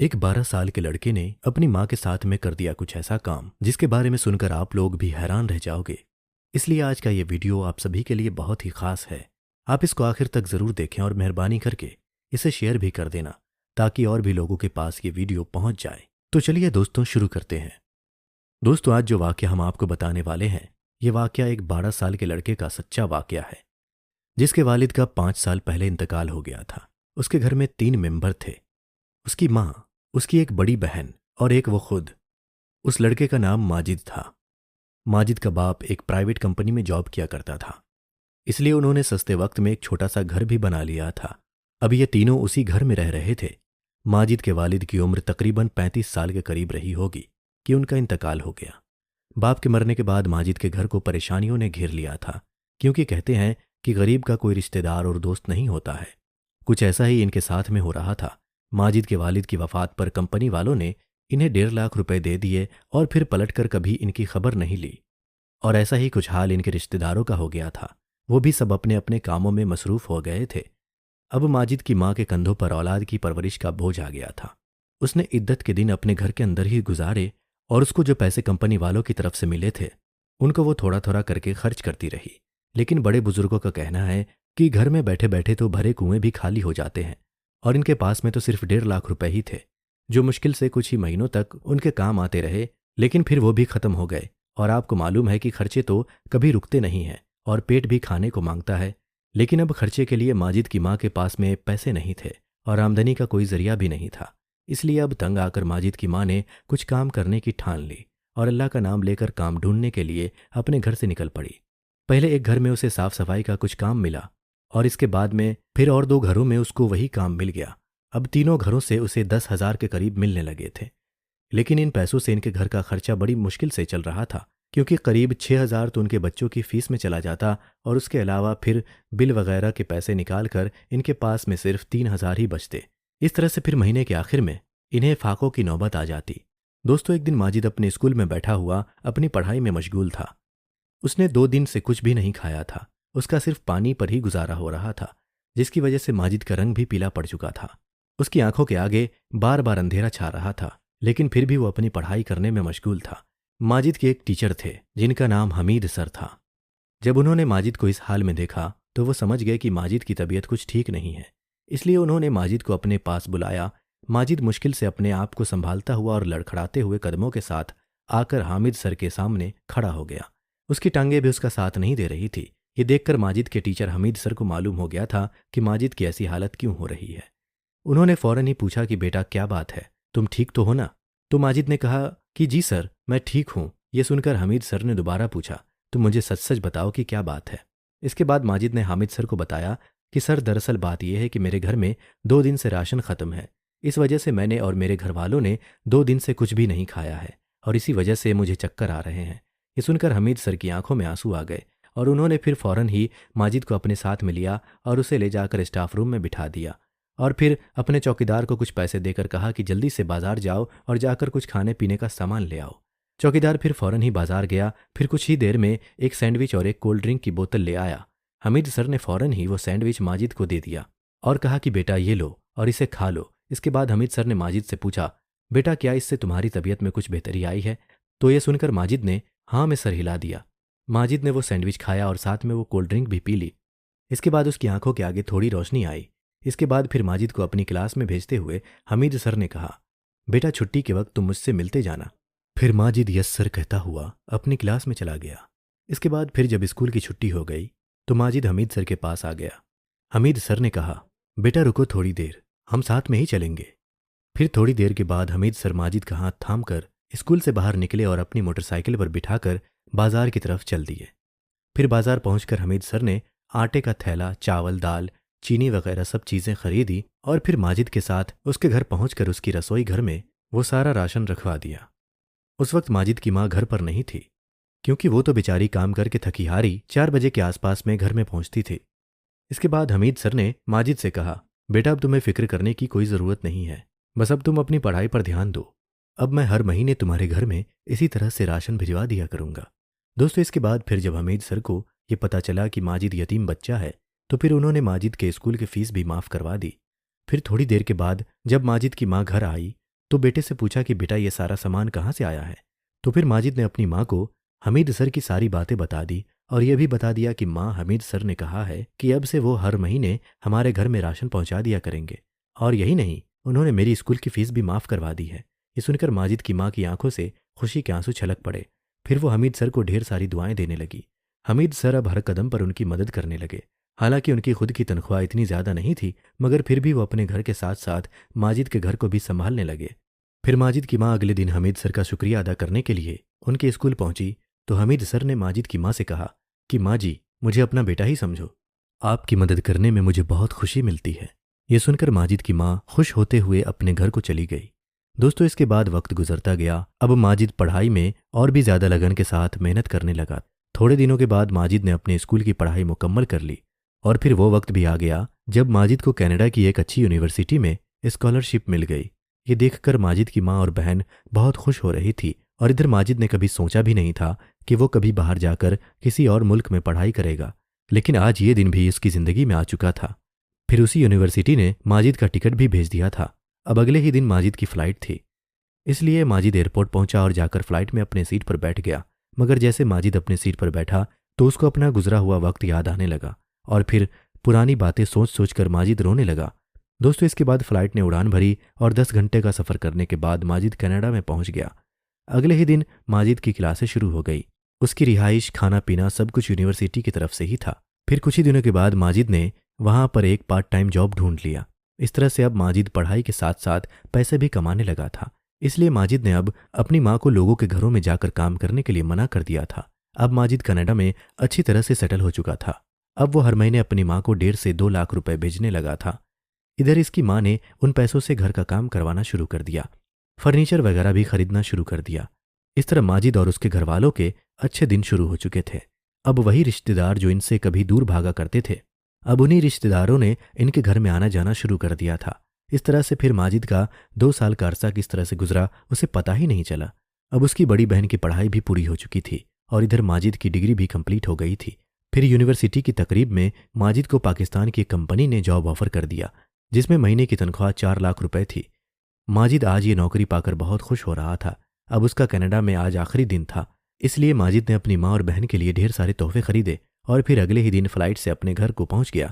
एक 12 साल के लड़के ने अपनी माँ के साथ में कर दिया कुछ ऐसा काम जिसके बारे में सुनकर आप लोग भी हैरान रह जाओगे। इसलिए आज का ये वीडियो आप सभी के लिए बहुत ही खास है। आप इसको आखिर तक ज़रूर देखें और मेहरबानी करके इसे शेयर भी कर देना ताकि और भी लोगों के पास ये वीडियो पहुंच जाए। तो चलिए दोस्तों शुरू करते हैं। दोस्तों आज जो वाक़या हम आपको बताने वाले हैं ये वाक़या एक 12 साल के लड़के का सच्चा वाक़या है जिसके वालिद का 5 साल पहले इंतकाल हो गया था। उसके घर में 3 मेंबर थे, उसकी माँ, उसकी एक बड़ी बहन और एक वो खुद। उस लड़के का नाम माजिद था। माजिद का बाप एक प्राइवेट कंपनी में जॉब किया करता था, इसलिए उन्होंने सस्ते वक्त में एक छोटा सा घर भी बना लिया था। अब ये तीनों उसी घर में रह रहे थे। माजिद के वालिद की उम्र तकरीबन 35 साल के करीब रही होगी कि उनका इंतकाल हो गया। बाप के मरने के बाद माजिद के घर को परेशानियों ने घेर लिया था, क्योंकि कहते हैं कि गरीब का कोई रिश्तेदार और दोस्त नहीं होता है। कुछ ऐसा ही इनके साथ में हो रहा था। माजिद के वालिद की वफात पर कंपनी वालों ने इन्हें 1.5 लाख रुपए दे दिए और फिर पलटकर कभी इनकी खबर नहीं ली। और ऐसा ही कुछ हाल इनके रिश्तेदारों का हो गया था। वो भी सब अपने अपने कामों में मसरूफ हो गए थे। अब माजिद की माँ के कंधों पर औलाद की परवरिश का बोझ आ गया था। उसने इद्दत के दिन अपने घर के अंदर ही गुजारे और उसको जो पैसे कंपनी वालों की तरफ से मिले थे उनको वो थोड़ा थोड़ा करके खर्च करती रही। लेकिन बड़े बुजुर्गों का कहना है कि घर में बैठे बैठे तो भरे कुएं भी खाली हो जाते हैं, और इनके पास में तो सिर्फ 1.5 लाख रुपए ही थे, जो मुश्किल से कुछ ही महीनों तक उनके काम आते रहे। लेकिन फिर वो भी खत्म हो गए। और आपको मालूम है कि खर्चे तो कभी रुकते नहीं हैं और पेट भी खाने को मांगता है। लेकिन अब खर्चे के लिए माजिद की माँ के पास में पैसे नहीं थे और आमदनी का कोई जरिया भी नहीं था। इसलिए अब तंग आकर माजिद की माँ ने कुछ काम करने की ठान ली और अल्लाह का नाम लेकर काम ढूंढने के लिए अपने घर से निकल पड़ी। पहले एक घर में उसे साफ सफाई का कुछ काम मिला और इसके बाद में फिर और 2 घरों में उसको वही काम मिल गया। अब तीनों घरों से उसे 10,000 के करीब मिलने लगे थे। लेकिन इन पैसों से इनके घर का खर्चा बड़ी मुश्किल से चल रहा था, क्योंकि करीब 6,000 तो उनके बच्चों की फीस में चला जाता और उसके अलावा फिर बिल वगैरह के पैसे निकाल कर इनके पास में सिर्फ 3,000 ही बचते। इस तरह से फिर महीने के आखिर में इन्हें फाकों की नौबत आ जाती। दोस्तों एक दिन माजिद अपने स्कूल में बैठा हुआ अपनी पढ़ाई में मशगूल था। उसने 2 दिन से कुछ भी नहीं खाया था। उसका सिर्फ पानी पर ही गुजारा हो रहा था, जिसकी वजह से माजिद का रंग भी पीला पड़ चुका था। उसकी आंखों के आगे बार बार अंधेरा छा रहा था, लेकिन फिर भी वो अपनी पढ़ाई करने में मशगूल था। माजिद के एक टीचर थे जिनका नाम हमीद सर था। जब उन्होंने माजिद को इस हाल में देखा तो वो समझ गए कि माजिद की तबीयत कुछ ठीक नहीं है। इसलिए उन्होंने माजिद को अपने पास बुलाया। माजिद मुश्किल से अपने आप को संभालता हुआ और लड़खड़ाते हुए कदमों के साथ आकर हामिद सर के सामने खड़ा हो गया। उसकी टांगें भी उसका साथ नहीं दे रही थी। ये देखकर माजिद के टीचर हमीद सर को मालूम हो गया था कि माजिद की ऐसी हालत क्यों हो रही है। उन्होंने फौरन ही पूछा कि बेटा क्या बात है, तुम ठीक तो हो ना? तो माजिद ने कहा कि जी सर मैं ठीक हूँ। ये सुनकर हमीद सर ने दोबारा पूछा, तुम मुझे सच सच बताओ कि क्या बात है। इसके बाद माजिद ने हामिद सर को बताया कि सर दरअसल बात यह है कि मेरे घर में 2 दिन से राशन ख़त्म है। इस वजह से मैंने और मेरे घर वालों ने 2 दिन से कुछ भी नहीं खाया है और इसी वजह से मुझे चक्कर आ रहे हैं। ये सुनकर हमीद सर की आंखों में आंसू आ गए और उन्होंने फिर फौरन ही माजिद को अपने साथ में लिया और उसे ले जाकर स्टाफ रूम में बिठा दिया और फिर अपने चौकीदार को कुछ पैसे देकर कहा कि जल्दी से बाजार जाओ और जाकर कुछ खाने पीने का सामान ले आओ। चौकीदार फिर फौरन ही बाजार गया। फिर कुछ ही देर में एक सैंडविच और एक कोल्ड ड्रिंक की बोतल ले आया। हमीद सर ने फौरन ही वो सैंडविच माजिद को दे दिया और कहा कि बेटा ये लो और इसे खा लो। इसके बाद हमीद सर ने माजिद से पूछा, बेटा क्या इससे तुम्हारी तबीयत में कुछ बेहतरी आई है? तो ये सुनकर माजिद ने हाँ में सर हिला दिया। माजिद ने वो सैंडविच खाया और साथ में वो कोल्ड ड्रिंक भी पी ली। इसके बाद उसकी आंखों के आगे थोड़ी रोशनी आई। इसके बाद फिर माजिद को अपनी क्लास में भेजते हुए हमीद सर ने कहा, बेटा छुट्टी के वक्त तुम मुझसे मिलते जाना। फिर माजिद यस सर कहता हुआ अपनी क्लास में चला गया। इसके बाद फिर जब स्कूल की छुट्टी हो गई तो माजिद हमीद सर के पास आ गया। हमीद सर ने कहा, बेटा रुको थोड़ी देर, हम साथ में ही चलेंगे। फिर थोड़ी देर के बाद हमीद सर माजिद का हाथ थाम कर स्कूल से बाहर निकले और अपनी मोटरसाइकिल पर बिठाकर बाजार की तरफ चल दिए। फिर बाजार पहुंचकर हमीद सर ने आटे का थैला, चावल, दाल, चीनी वगैरह सब चीज़ें खरीदी और फिर माजिद के साथ उसके घर पहुंचकर उसकी रसोई घर में वो सारा राशन रखवा दिया। उस वक्त माजिद की माँ घर पर नहीं थी, क्योंकि वो तो बेचारी काम करके थकी हारी 4 बजे के आसपास में घर में पहुंचती थी। इसके बाद हमीद सर ने माजिद से कहा, बेटा अब तुम्हें फिक्र करने की कोई ज़रूरत नहीं है, बस अब तुम अपनी पढ़ाई पर ध्यान दो। अब मैं हर महीने तुम्हारे घर में इसी तरह से राशन भिजवा दिया करूंगा। दोस्तों इसके बाद फिर जब हमीद सर को ये पता चला कि माजिद यतीम बच्चा है तो फिर उन्होंने माजिद के स्कूल की फ़ीस भी माफ़ करवा दी। फिर थोड़ी देर के बाद जब माजिद की माँ घर आई तो बेटे से पूछा कि बेटा ये सारा सामान कहाँ से आया है। तो फिर माजिद ने अपनी माँ को हमीद सर की सारी बातें बता दी और यह भी बता दिया कि माँ, हमीद सर ने कहा है कि अब से वो हर महीने हमारे घर में राशन पहुंचा दिया करेंगे, और यही नहीं, उन्होंने मेरी स्कूल की फीस भी माफ़ करवा दी है। ये सुनकर माजिद की माँ की आंखों से खुशी के आंसू छलक पड़े। फिर वो हमीद सर को ढेर सारी दुआएं देने लगी। हमीद सर अब हर कदम पर उनकी मदद करने लगे। हालांकि उनकी खुद की तनख्वाह इतनी ज़्यादा नहीं थी, मगर फिर भी वो अपने घर के साथ साथ माजिद के घर को भी संभालने लगे। फिर माजिद की माँ अगले दिन हमीद सर का शुक्रिया अदा करने के लिए उनके स्कूल पहुंची तो हमीद सर ने माजिद की माँ से कहा कि माँ जी, मुझे अपना बेटा ही समझो, आपकी मदद करने में मुझे बहुत खुशी मिलती है। ये सुनकर माजिद की माँ खुश होते हुए अपने घर को चली गई। दोस्तों, इसके बाद वक्त गुजरता गया। अब माजिद पढ़ाई में और भी ज़्यादा लगन के साथ मेहनत करने लगा। थोड़े दिनों के बाद माजिद ने अपने स्कूल की पढ़ाई मुकम्मल कर ली और फिर वो वक्त भी आ गया जब माजिद को कनाडा की एक अच्छी यूनिवर्सिटी में स्कॉलरशिप मिल गई। ये देखकर माजिद की माँ और बहन बहुत खुश हो रही थी और इधर माजिद ने कभी सोचा भी नहीं था कि वो कभी बाहर जाकर किसी और मुल्क में पढ़ाई करेगा, लेकिन आज ये दिन भी इसकी ज़िंदगी में आ चुका था। फिर उसी यूनिवर्सिटी ने माजिद का टिकट भी भेज दिया था। अब अगले ही दिन माजिद की फ़्लाइट थी, इसलिए माजिद एयरपोर्ट पहुंचा और जाकर फ्लाइट में अपने सीट पर बैठ गया। मगर जैसे माजिद अपने सीट पर बैठा तो उसको अपना गुजरा हुआ वक्त याद आने लगा और फिर पुरानी बातें सोच सोच कर माजिद रोने लगा। दोस्तों, इसके बाद फ्लाइट ने उड़ान भरी और 10 घंटे का सफ़र करने के बाद माजिद कनाडा में पहुंच गया। अगले ही दिन माजिद की क्लासें शुरू हो गई। उसकी रिहाइश, खाना पीना सब कुछ यूनिवर्सिटी की तरफ से ही था। फिर कुछ ही दिनों के बाद माजिद ने वहाँ पर एक पार्ट टाइम जॉब ढूंढ लिया। इस तरह से अब माजिद पढ़ाई के साथ साथ पैसे भी कमाने लगा था। इसलिए माजिद ने अब अपनी माँ को लोगों के घरों में जाकर काम करने के लिए मना कर दिया था। अब माजिद कनाडा में अच्छी तरह से सेटल हो चुका था। अब वो हर महीने अपनी माँ को 1.5 से 2 लाख रुपए भेजने लगा था। इधर इसकी माँ ने उन पैसों से घर का काम करवाना शुरू कर दिया, फर्नीचर वगैरह भी खरीदना शुरू कर दिया। इस तरह माजिद और उसके घर वालों के अच्छे दिन शुरू हो चुके थे। अब वही रिश्तेदार जो इनसे कभी दूर भागा करते थे, अब उन्हीं रिश्तेदारों ने इनके घर में आना जाना शुरू कर दिया था। इस तरह से फिर माजिद का 2 साल का अरसा किस तरह से गुजरा उसे पता ही नहीं चला। अब उसकी बड़ी बहन की पढ़ाई भी पूरी हो चुकी थी और इधर माजिद की डिग्री भी कंप्लीट हो गई थी। फिर यूनिवर्सिटी की तकरीब में माजिद को पाकिस्तान की एक कंपनी ने जॉब ऑफर कर दिया, जिसमें महीने की तनख्वाह 4 लाख रुपए थी। माजिद आज ये नौकरी पाकर बहुत खुश हो रहा था। अब उसका कनाडा में आज आखिरी दिन था, इसलिए माजिद ने अपनी माँ और बहन के लिए ढेर सारे तोहफे खरीदे और फिर अगले ही दिन फ्लाइट से अपने घर को पहुंच गया।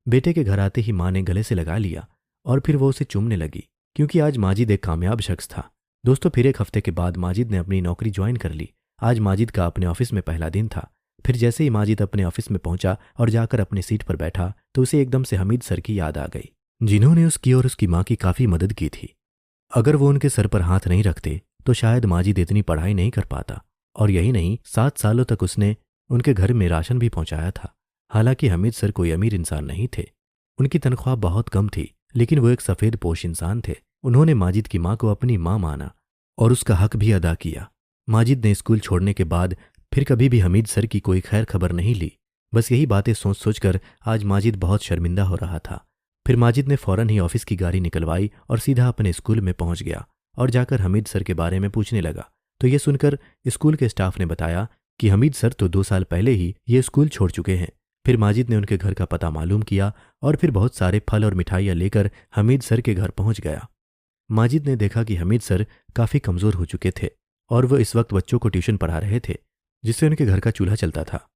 बेटे के घर आते ही माँ ने गले से लगा लिया और फिर वो उसे चूमने लगी, क्योंकि आज माजिद एक कामयाब शख्स था। दोस्तों, फिर एक हफ्ते के बाद माजिद ने अपनी नौकरी ज्वाइन कर ली। आज माजिद का अपने ऑफिस में पहला दिन था। फिर जैसे ही माजिद अपने ऑफिस में पहुंचा और जाकर अपनी सीट पर बैठा तो उसे एकदम से हमीद सर की याद आ गई, जिन्होंने उसकी और उसकी माँ की काफ़ी मदद की थी। अगर वो उनके सर पर हाथ नहीं रखते तो शायद माजिद इतनी पढ़ाई नहीं कर पाता। और यही नहीं, 7 सालों तक उसने उनके घर में राशन भी पहुंचाया था। हालांकि हमीद सर कोई अमीर इंसान नहीं थे, उनकी तनख्वाह बहुत कम थी, लेकिन वो एक सफ़ेद पोश इंसान थे। उन्होंने माजिद की माँ को अपनी माँ माना और उसका हक भी अदा किया। माजिद ने स्कूल छोड़ने के बाद फिर कभी भी हमीद सर की कोई खैर खबर नहीं ली। बस यही बातें सोच सोच कर आज माजिद बहुत शर्मिंदा हो रहा था। फिर माजिद ने फ़ौरन ही ऑफिस की गाड़ी निकलवाई और सीधा अपने स्कूल में पहुंच गया और जाकर हमीद सर के बारे में पूछने लगा। तो ये सुनकर स्कूल के स्टाफ ने बताया कि हमीद सर तो 2 साल पहले ही ये स्कूल छोड़ चुके हैं। फिर माजिद ने उनके घर का पता मालूम किया और फिर बहुत सारे फल और मिठाइयाँ लेकर हमीद सर के घर पहुंच गया। माजिद ने देखा कि हमीद सर काफ़ी कमज़ोर हो चुके थे और वो इस वक्त बच्चों को ट्यूशन पढ़ा रहे थे, जिससे उनके घर का चूल्हा चलता था।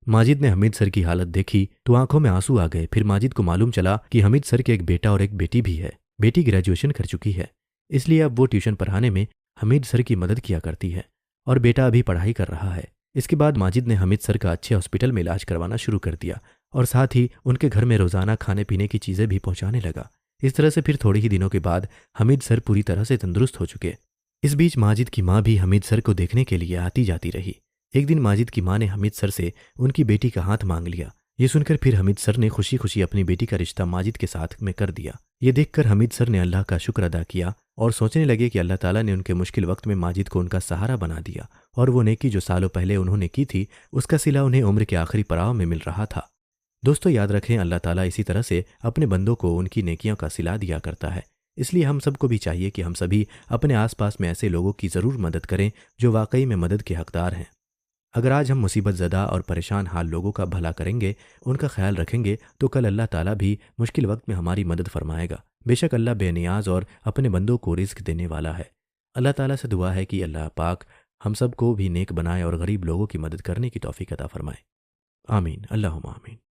माजिद ने हमीद सर की हालत देखी तो आंखों में आंसू आ गए। फिर माजिद को मालूम चला कि हमीद सर के एक बेटा और एक बेटी भी है। बेटी ग्रेजुएशन कर चुकी है, इसलिए अब वो ट्यूशन पढ़ाने में हमीद सर की मदद किया करती है और बेटा अभी पढ़ाई कर रहा है। इसके बाद माजिद ने हमीद सर का अच्छे हॉस्पिटल में इलाज करवाना शुरू कर दिया और साथ ही उनके घर में रोज़ाना खाने पीने की चीज़ें भी पहुंचाने लगा। इस तरह से फिर थोड़े ही दिनों के बाद हमीद सर पूरी तरह से तंदुरुस्त हो चुके। इस बीच माजिद की माँ भी हमीद सर को देखने के लिए आती जाती रही। एक दिन माजिद की माँ ने हमीद सर से उनकी बेटी का हाथ मांग लिया। ये सुनकर फिर हमीद सर ने खुशी खुशी अपनी बेटी का रिश्ता माजिद के साथ में कर दिया। ये देखकर हमीद सर ने अल्लाह का शुक्र अदा किया और सोचने लगे कि अल्लाह ताला ने उनके मुश्किल वक्त में माजिद को उनका सहारा बना दिया और वो नेकी जो सालों पहले उन्होंने की थी उसका सिला उन्हें उम्र के आखिरी पड़ाव में मिल रहा था। दोस्तों, याद रखें, अल्लाह ताला इसी तरह से अपने बंदों को उनकी नेकियों का सिला दिया करता है। इसलिए हम सबको भी चाहिए कि हम सभी अपने आसपास में ऐसे लोगों की ज़रूर मदद करें जो वाकई में मदद के हकदार हैं। अगर आज हम मुसीबत ज़दा और परेशान हाल लोगों का भला करेंगे, उनका ख्याल रखेंगे, तो कल अल्लाह ताला भी मुश्किल वक्त में हमारी मदद फरमाएगा। बेशक अल्लाह बेनियाज और अपने बंदों को रिस्क देने वाला है। अल्लाह ताला से दुआ है कि अल्लाह पाक हम सब को भी नेक बनाए और गरीब लोगों की मदद करने की तौफीक अता फरमाए। आमीन, अल्लाहुम्मा आमीन।